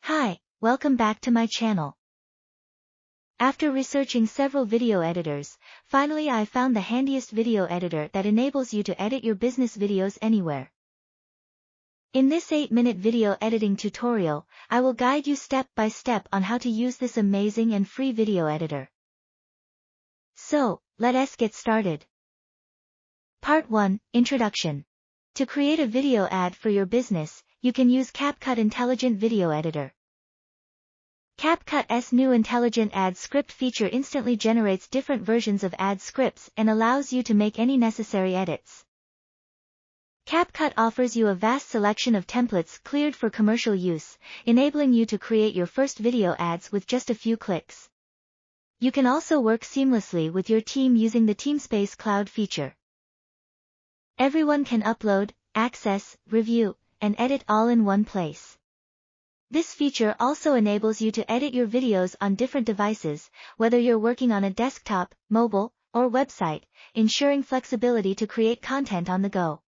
Hi, welcome back to my channel. After researching several video editors, finally I found the handiest video editor that enables you to edit your business videos anywhere. In this 8-minute video editing tutorial, I will guide you step by step on how to use this amazing and free video editor. So, let us get started. Part 1, Introduction. To create a video ad for your business, you can use CapCut Intelligent Video Editor. CapCut's new intelligent ad script feature instantly generates different versions of ad scripts and allows you to make any necessary edits. CapCut offers you a vast selection of templates cleared for commercial use, enabling you to create your first video ads with just a few clicks. You can also work seamlessly with your team using the Teamspace Cloud feature. Everyone can upload, access, review, and edit all in one place. This feature also enables you to edit your videos on different devices, whether you're working on a desktop, mobile, or website, ensuring flexibility to create content on the go.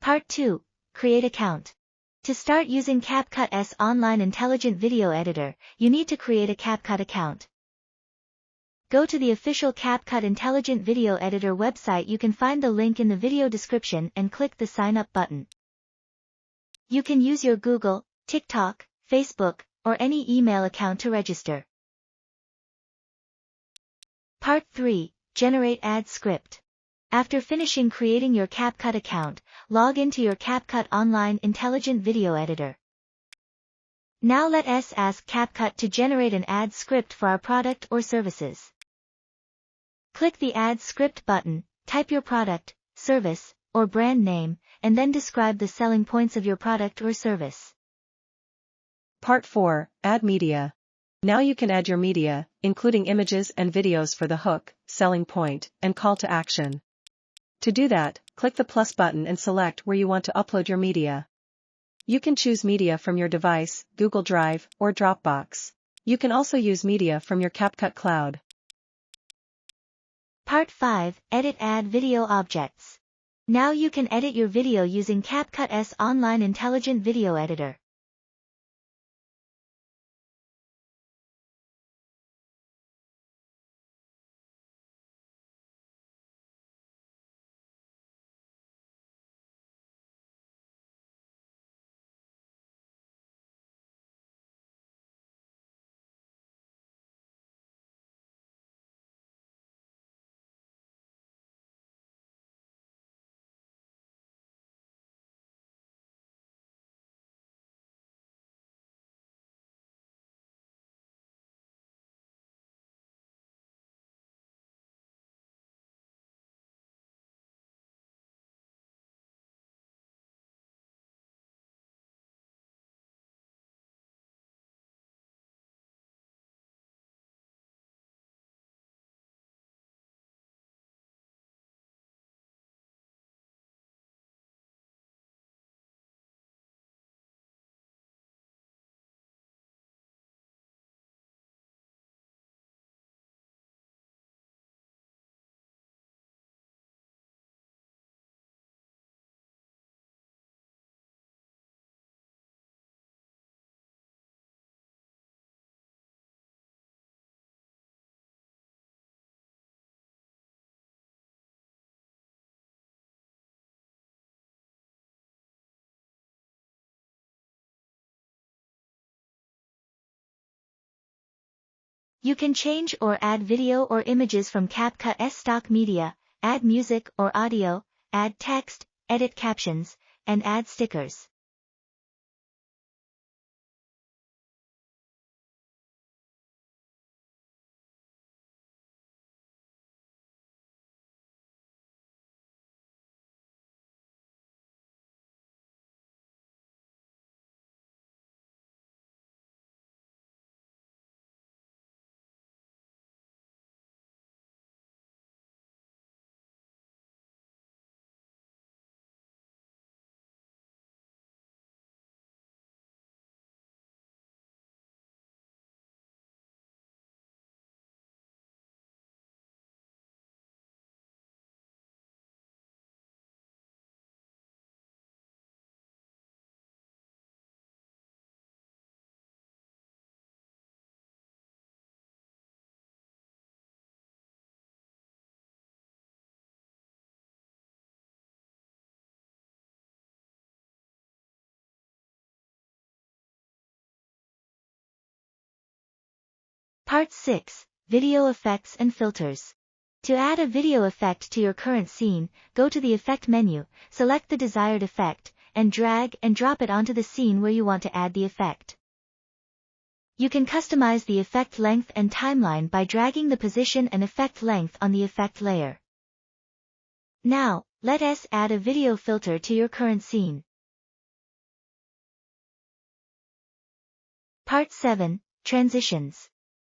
Part 2, Create Account. To start using CapCut's online intelligent video editor, you need to create a CapCut account. Go to the official CapCut Intelligent Video Editor website. You can find the link in the video description and click the Sign Up button. You can use your Google, TikTok, Facebook, or any email account to register. Part 3, Generate Ad Script. After finishing creating your CapCut account, log into your CapCut Online Intelligent Video Editor. Now let us ask CapCut to generate an ad script for our product or services. Click the Add Script button, type your product, service, or brand name, and then describe the selling points of your product or service. Part 4, Add Media. Now you can add your media, including images and videos for the hook, selling point, and call to action. To do that, click the plus button and select where you want to upload your media. You can choose media from your device, Google Drive, or Dropbox. You can also use media from your CapCut Cloud. Part 5, Edit Add Video Objects. Now you can edit your video using CapCut's online intelligent video editor. You can change or add video or images from CapCut's stock media, add music or audio, add text, edit captions, and add stickers. Part 6. Video Effects and Filters. To add a video effect to your current scene, go to the Effect menu, select the desired effect, and drag and drop it onto the scene where you want to add the effect. You can customize the effect length and timeline by dragging the position and effect length on the effect layer. Now, let us add a video filter to your current scene. Part 7. Transitions.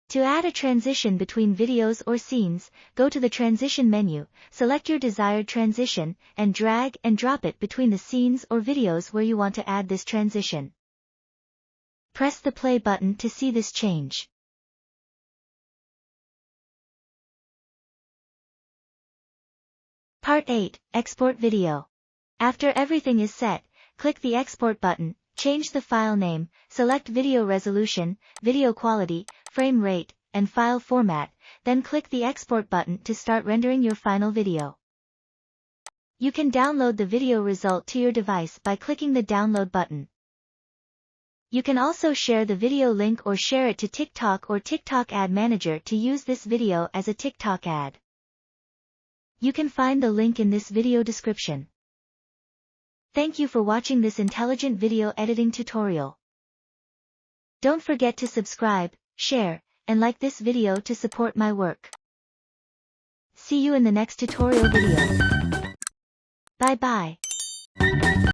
To add a transition between videos or scenes, go to the Transition menu, select your desired transition, and drag and drop it between the scenes or videos where you want to add this transition. Press the play button to see this change. Part 8. Export Video. After everything is set, click the Export button, change the file name, select video resolution, video quality, frame rate, and file format, then click the Export button to start rendering your final video. You can download the video result to your device by clicking the Download button. You can also share the video link or share it to TikTok or TikTok Ad Manager to use this video as a TikTok ad. You can find the link in this video description. Thank you for watching this intelligent video editing tutorial. Don't forget to subscribe, share, and like this video to support my work. See you in the next tutorial video. Bye bye.